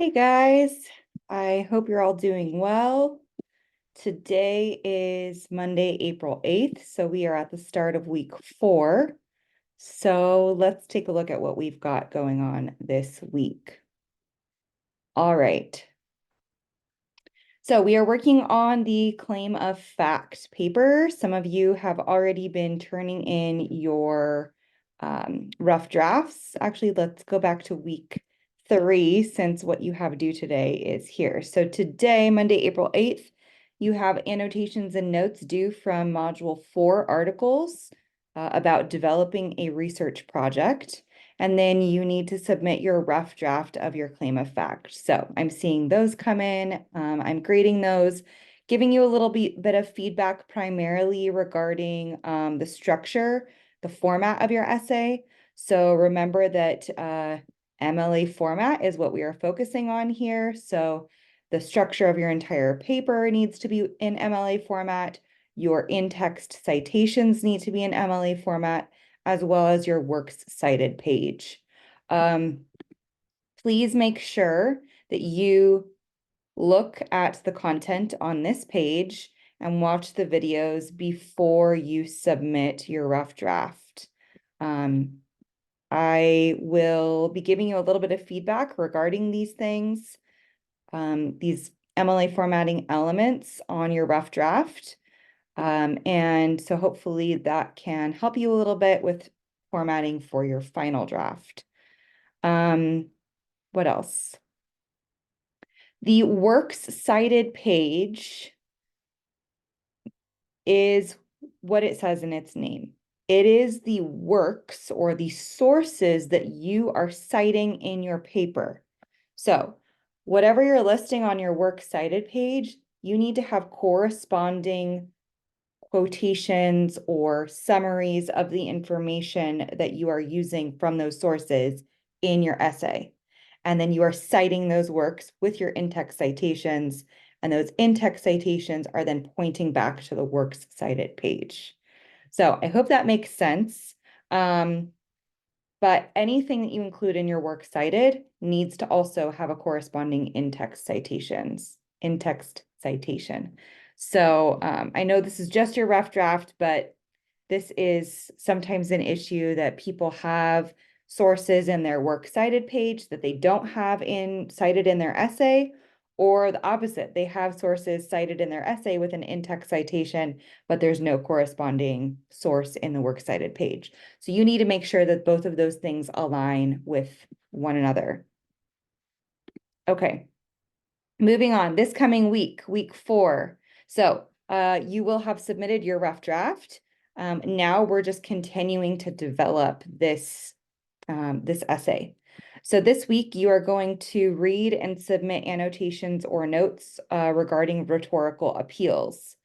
Hey guys, I hope you're all doing well. Today is Monday, April 8th, so we are at the start of week 4. So let's take a look at what we've got going on this week. All right. So we are working on the claim of fact paper. Some of you have already been turning in your rough drafts. Actually, let's go back to week 3 since what you have due today is here. So today, Monday, April 8th, you have annotations and notes due from Module 4 articles about developing a research project. And then you need to submit your rough draft of your claim of fact. So I'm seeing those come in. I'm grading those, giving you a little bit of feedback primarily regarding the structure, the format of your essay. So remember that MLA format is what we are focusing on here. So the structure of your entire paper needs to be in MLA format. Your in-text citations need to be in MLA format, as well as your works cited page. Please make sure that you look at the content on this page and watch the videos before you submit your rough draft. I will be giving you a little bit of feedback regarding these things, these MLA formatting elements on your rough draft. And so hopefully that can help you a little bit with formatting for your final draft. What else? The works cited page is what it says in its name. It is the works or the sources that you are citing in your paper. So whatever you're listing on your works cited page, you need to have corresponding quotations or summaries of the information that you are using from those sources in your essay. And then you are citing those works with your in-text citations, and those in-text citations are then pointing back to the works cited page. So I hope that makes sense. But anything that you include in your works cited needs to also have a corresponding in-text citation. So I know this is just your rough draft, but this is sometimes an issue that people have sources in their works cited page that they don't have cited in their essay, or the opposite. They have sources cited in their essay with an in-text citation, but there's no corresponding source in the works cited page. So you need to make sure that both of those things align with one another. Okay, moving on. This coming week, week 4. So you will have submitted your rough draft. Now we're just continuing to develop this essay. So this week you are going to read and submit annotations or notes regarding rhetorical appeals.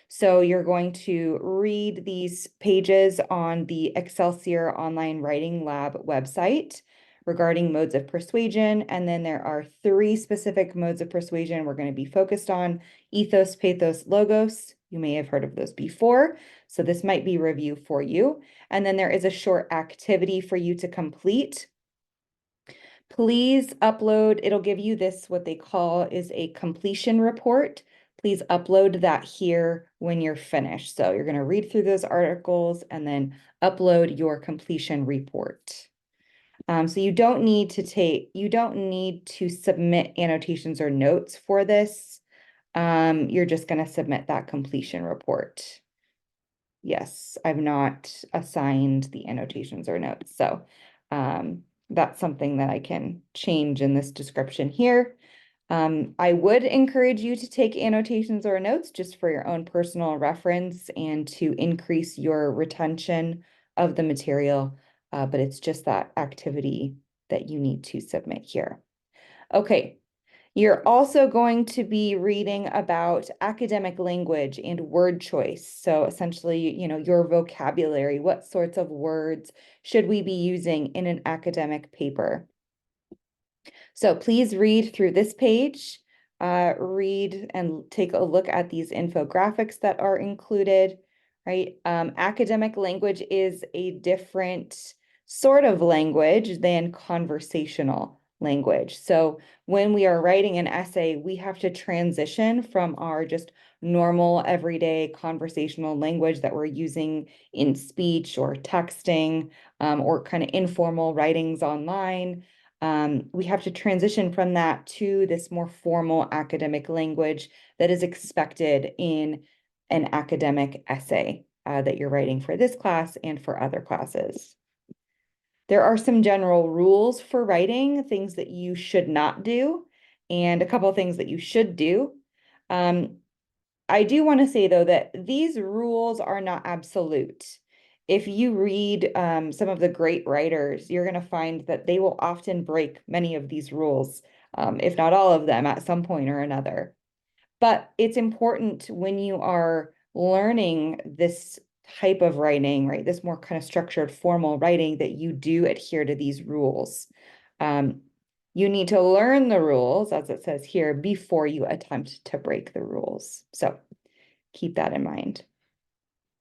So you're going to read these pages on the Excelsior Online Writing Lab website regarding modes of persuasion. And then there are 3 specific modes of persuasion we're going to be focused on: ethos, pathos, logos. You may have heard of those before, so this might be review for you. And then there is a short activity for you to complete. Please upload, it'll give you this, what they call is a completion report. Please upload that here when you're finished. So you're going to read through those articles and then upload your completion report. So you don't need to submit annotations or notes for this. You're just going to submit that completion report. Yes, I've not assigned the annotations or notes. So that's something that I can change in this description here. I would encourage you to take annotations or notes just for your own personal reference and to increase your retention of the material, but it's just that activity that you need to submit here. Okay, you're also going to be reading about academic language and word choice. So essentially, your vocabulary, what sorts of words should we be using in an academic paper? So please read through this page, read and take a look at these infographics that are included, right? Academic language is a different sort of language than conversational language. So when we are writing an essay, we have to transition from our just normal everyday conversational language that we're using in speech or texting, or kind of informal writings online. We have to transition from that to this more formal academic language that is expected in an academic essay that you're writing for this class and for other classes. There are some general rules for writing, things that you should not do, and a couple of things that you should do. I do want to say, though, that these rules are not absolute. If you read some of the great writers, you're going to find that they will often break many of these rules, if not all of them, at some point or another. But it's important when you are learning this type of writing, right, this more kind of structured formal writing, that you do adhere to these rules. You need to learn the rules, as it says here, before you attempt to break the rules. So keep that in mind.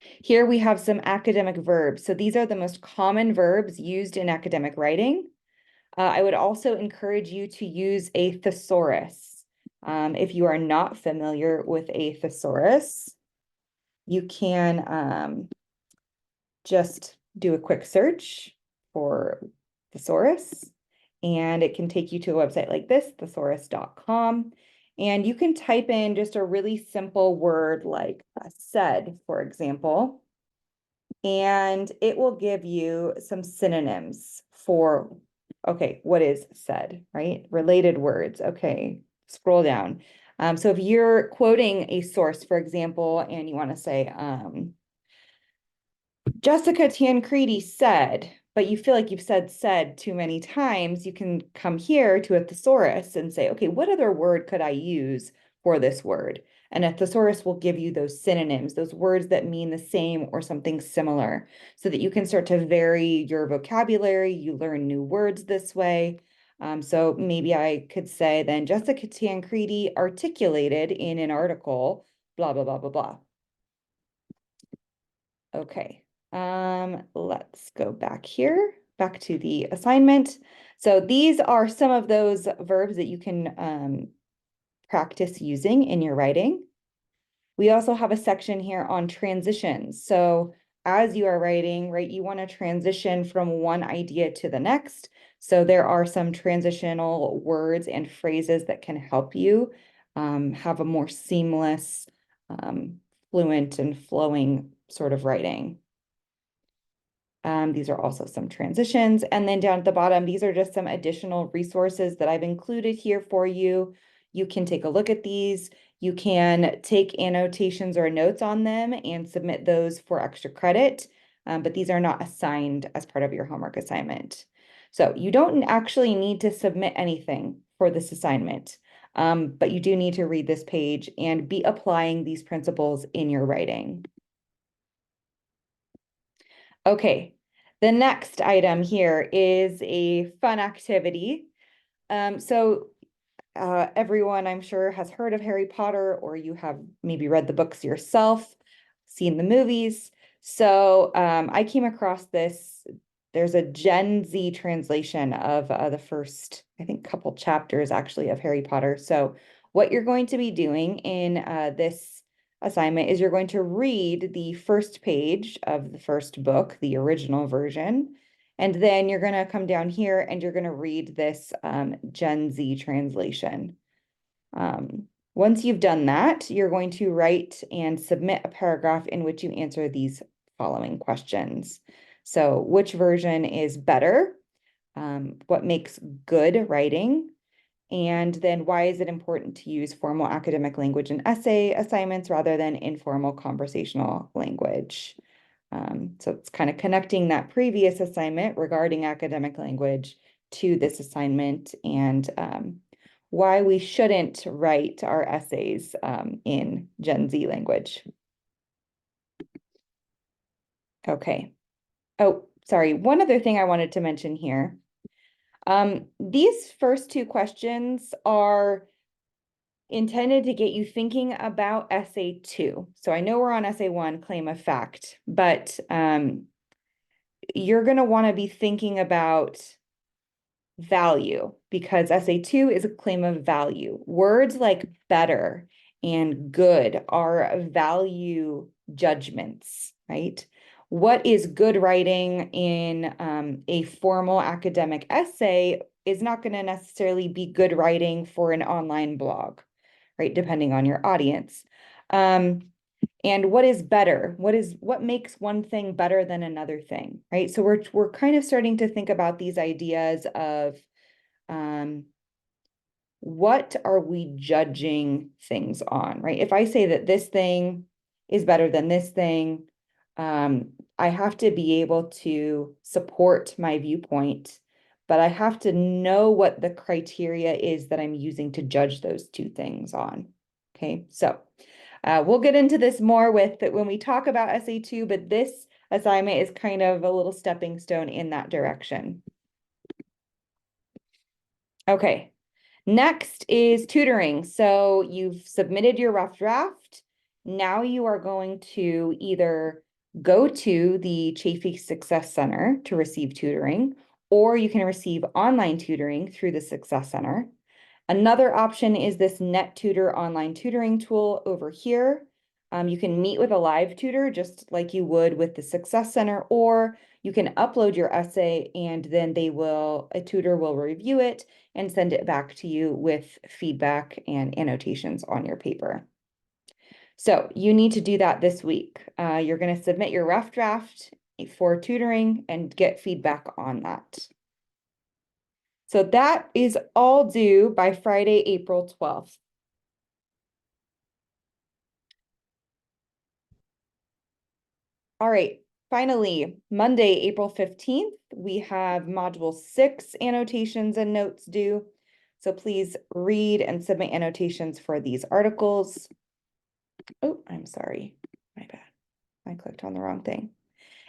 Here we have some academic verbs. So these are the most common verbs used in academic writing. I would also encourage you to use a thesaurus. If you are not familiar with a thesaurus, you can just do a quick search for thesaurus, and it can take you to a website like this, thesaurus.com. And you can type in just a really simple word like said, for example, and it will give you some synonyms for, okay, what is said, right? Related words. Okay, scroll down. So if you're quoting a source, for example, and you want to say, Jessica Tancredi said, but you feel like you've said too many times, you can come here to a thesaurus and say, okay, what other word could I use for this word? And a thesaurus will give you those synonyms, those words that mean the same or something similar, so that you can start to vary your vocabulary. You learn new words this way. So maybe I could say then Jessica Tancredi articulated in an article, blah, blah, blah, blah, blah. Okay, let's go back here, back to the assignment. So these are some of those verbs that you can practice using in your writing. We also have a section here on transitions. So as you are writing, right, you want to transition from one idea to the next. So there are some transitional words and phrases that can help you have a more seamless, fluent and flowing sort of writing. These are also some transitions. And then down at the bottom, these are just some additional resources that I've included here for you. You can take a look at these. You can take annotations or notes on them and submit those for extra credit, but these are not assigned as part of your homework assignment. So you don't actually need to submit anything for this assignment, but you do need to read this page and be applying these principles in your writing. Okay, the next item here is a fun activity. Everyone, I'm sure, has heard of Harry Potter, or you have maybe read the books yourself, seen the movies. So I came across this. There's a Gen Z translation of the first, I think, couple chapters actually of Harry Potter. So what you're going to be doing in this assignment is you're going to read the first page of the first book, the original version, and then you're going to come down here and you're going to read this Gen Z translation. Once you've done that, you're going to write and submit a paragraph in which you answer these following questions. So, which version is better? What makes good writing? And then why is it important to use formal academic language in essay assignments rather than informal conversational language? So it's kind of connecting that previous assignment regarding academic language to this assignment, and why we shouldn't write our essays in Gen Z language. Okay. Oh, sorry. One other thing I wanted to mention here. These first two questions are intended to get you thinking about essay 2. So I know we're on essay 1, claim of fact, but you're going to want to be thinking about value, because SA2 is a claim of value. Words like better and good are value judgments, right? What is good writing in a formal academic essay is not going to necessarily be good writing for an online blog, right? Depending on your audience. And what is better? What makes one thing better than another thing, right? So we're kind of starting to think about these ideas of what are we judging things on, right? If I say that this thing is better than this thing, I have to be able to support my viewpoint, but I have to know what the criteria is that I'm using to judge those two things on. Okay, so we'll get into this more with when we talk about SA2, but this assignment is kind of a little stepping stone in that direction. Okay, next is tutoring. So you've submitted your rough draft. Now you are going to either go to the Chafee Success Center to receive tutoring, or you can receive online tutoring through the Success Center. Another option is this NetTutor online tutoring tool over here. You can meet with a live tutor just like you would with the Success Center, or you can upload your essay and then a tutor will review it and send it back to you with feedback and annotations on your paper. So you need to do that this week. You're going to submit your rough draft for tutoring and get feedback on that. So that is all due by Friday, April 12th. All right, finally, Monday, April 15th, we have Module 6 annotations and notes due. So please read and submit annotations for these articles. Oh, I'm sorry, my bad. I clicked on the wrong thing.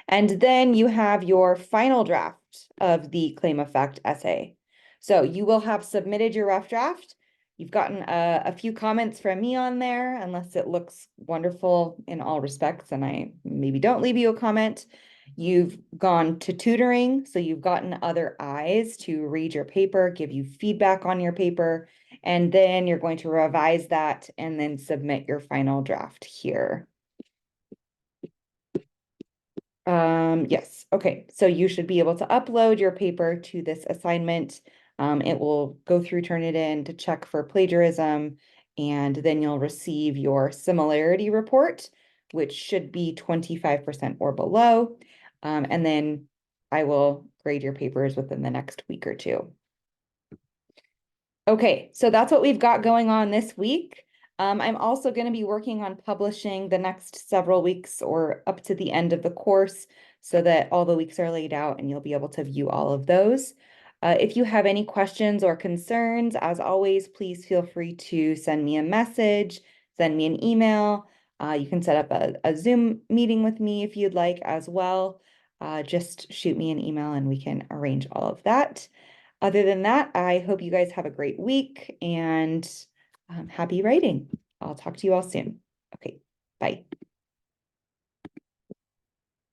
And then you have your final draft of the claim effect essay. So you will have submitted your rough draft. You've gotten a few comments from me on there, unless it looks wonderful in all respects, and I maybe don't leave you a comment. You've gone to tutoring, so you've gotten other eyes to read your paper, give you feedback on your paper, and then you're going to revise that and then submit your final draft here. Yes, okay, so you should be able to upload your paper to this assignment. It will go through Turnitin to check for plagiarism, and then you'll receive your similarity report, which should be 25% or below. And then I will grade your papers within the next week or two. Okay, so that's what we've got going on this week. I'm also going to be working on publishing the next several weeks or up to the end of the course so that all the weeks are laid out and you'll be able to view all of those. If you have any questions or concerns, as always, please feel free to send me a message, send me an email. You can set up a Zoom meeting with me if you'd like as well. Just shoot me an email and we can arrange all of that. Other than that, I hope you guys have a great week and happy writing. I'll talk to you all soon. Okay, bye.